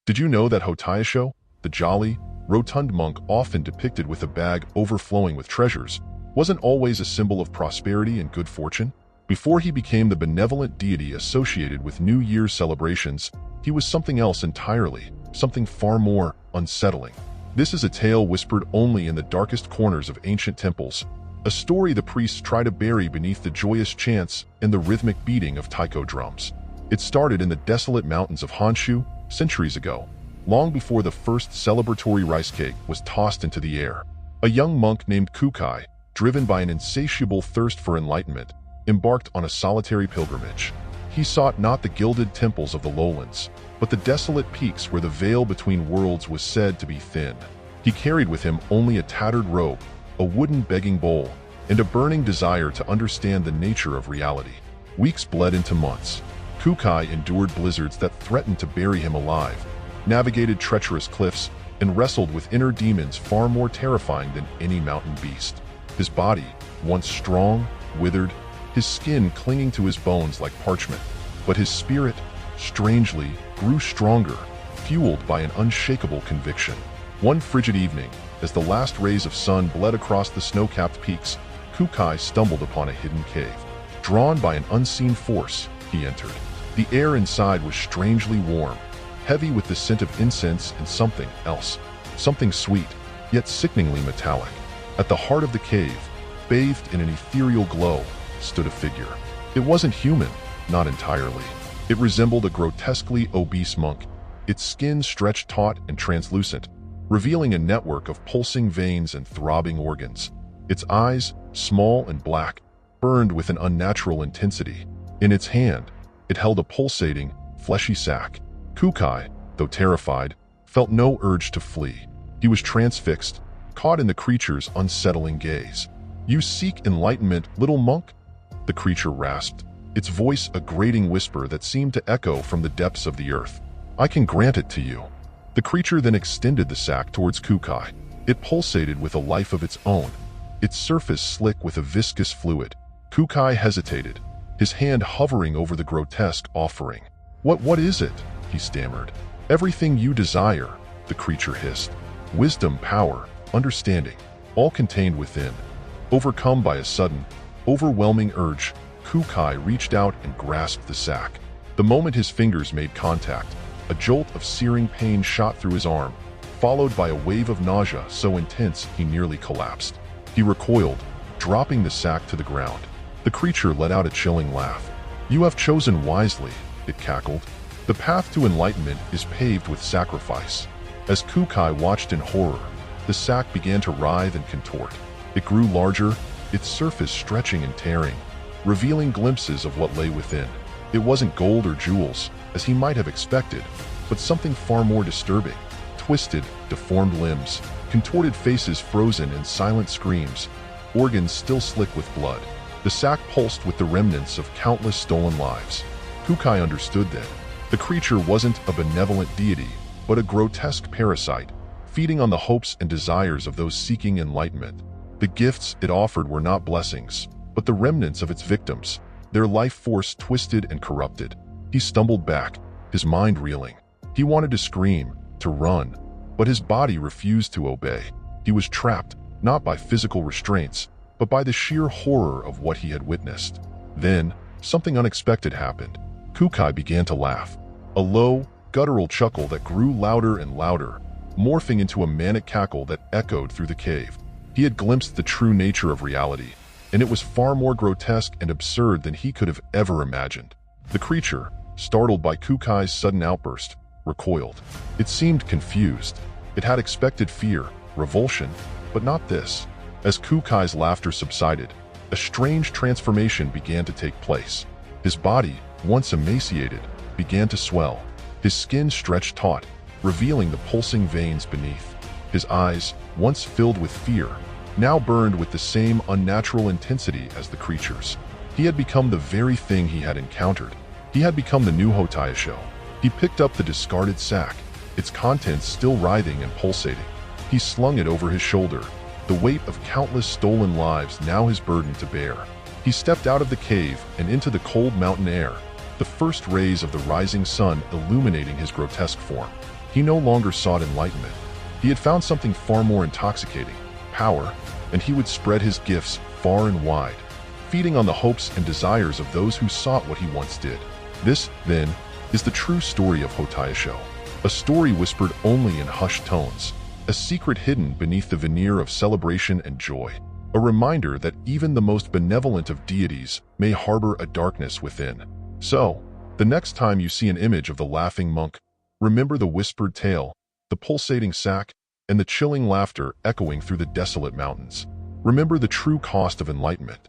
Did you know that Hoteiosho, the jolly, rotund monk often depicted with a bag overflowing with treasures, wasn't always a symbol of prosperity and good fortune? Before he became the benevolent deity associated with New Year's celebrations, he was something else entirely, something far more unsettling. This is a tale whispered only in the darkest corners of ancient temples, a story the priests try to bury beneath the joyous chants and the rhythmic beating of taiko drums. It started in the desolate mountains of Honshu centuries ago, long before the first celebratory rice cake was tossed into the air. A young monk named Kūkai, driven by an insatiable thirst for enlightenment, embarked on a solitary pilgrimage. He sought not the gilded temples of the lowlands, but the desolate peaks where the veil between worlds was said to be thin. He carried with him only a tattered robe, a wooden begging bowl, and a burning desire to understand the nature of reality. Weeks bled into months. Kūkai endured blizzards that threatened to bury him alive, navigated treacherous cliffs, and wrestled with inner demons far more terrifying than any mountain beast. His body, once strong, withered, his skin clinging to his bones like parchment. But his spirit, strangely, grew stronger, fueled by an unshakable conviction. One frigid evening, as the last rays of sun bled across the snow-capped peaks, Kūkai stumbled upon a hidden cave. Drawn by an unseen force, he entered. The air inside was strangely warm, heavy with the scent of incense and something else, something sweet, yet sickeningly metallic. At the heart of the cave, bathed in an ethereal glow, stood a figure. It wasn't human, not entirely. It resembled a grotesquely obese monk, its skin stretched taut and translucent, revealing a network of pulsing veins and throbbing organs. Its eyes, small and black, burned with an unnatural intensity. In its hand, it held a pulsating, fleshy sack. Kūkai, though terrified, felt no urge to flee. He was transfixed, caught in the creature's unsettling gaze. "You seek enlightenment, little monk?" the creature rasped, its voice a grating whisper that seemed to echo from the depths of the earth. "I can grant it to you." The creature then extended the sack towards Kūkai. It pulsated with a life of its own, its surface slick with a viscous fluid. Kūkai hesitated, his hand hovering over the grotesque offering. What is it?" he stammered. "Everything you desire," the creature hissed. "Wisdom, power, understanding, all contained within." Overcome by a sudden, overwhelming urge, Kūkai reached out and grasped the sack. The moment his fingers made contact, a jolt of searing pain shot through his arm, followed by a wave of nausea so intense he nearly collapsed. He recoiled, dropping the sack to the ground. The creature let out a chilling laugh. "You have chosen wisely," it cackled. "The path to enlightenment is paved with sacrifice." As Kūkai watched in horror, the sack began to writhe and contort. It grew larger, its surface stretching and tearing, revealing glimpses of what lay within. It wasn't gold or jewels, as he might have expected, but something far more disturbing. Twisted, deformed limbs, contorted faces frozen in silent screams, organs still slick with blood. The sack pulsed with the remnants of countless stolen lives. Kūkai understood then. The creature wasn't a benevolent deity, but a grotesque parasite, feeding on the hopes and desires of those seeking enlightenment. The gifts it offered were not blessings, but the remnants of its victims, their life force twisted and corrupted. He stumbled back, his mind reeling. He wanted to scream, to run, but his body refused to obey. He was trapped, not by physical restraints, but by the sheer horror of what he had witnessed. Then, something unexpected happened. Kūkai began to laugh, a low, guttural chuckle that grew louder and louder, morphing into a manic cackle that echoed through the cave. He had glimpsed the true nature of reality, and it was far more grotesque and absurd than he could have ever imagined. The creature, startled by Kūkai's sudden outburst, recoiled. It seemed confused. It had expected fear, revulsion, but not this. As Kūkai's laughter subsided, a strange transformation began to take place. His body, once emaciated, began to swell. His skin stretched taut, revealing the pulsing veins beneath. His eyes, once filled with fear, now burned with the same unnatural intensity as the creature's. He had become the very thing he had encountered. He had become the new Hoteiosho. He picked up the discarded sack, its contents still writhing and pulsating. He slung it over his shoulder, the weight of countless stolen lives now his burden to bear. He stepped out of the cave and into the cold mountain air, the first rays of the rising sun illuminating his grotesque form. He no longer sought enlightenment. He had found something far more intoxicating, power, and he would spread his gifts far and wide, feeding on the hopes and desires of those who sought what he once did. This, then, is the true story of Hoteiosho, a story whispered only in hushed tones, a secret hidden beneath the veneer of celebration and joy, a reminder that even the most benevolent of deities may harbor a darkness within. So, the next time you see an image of the laughing monk, remember the whispered tale, the pulsating sack, and the chilling laughter echoing through the desolate mountains. Remember the true cost of enlightenment.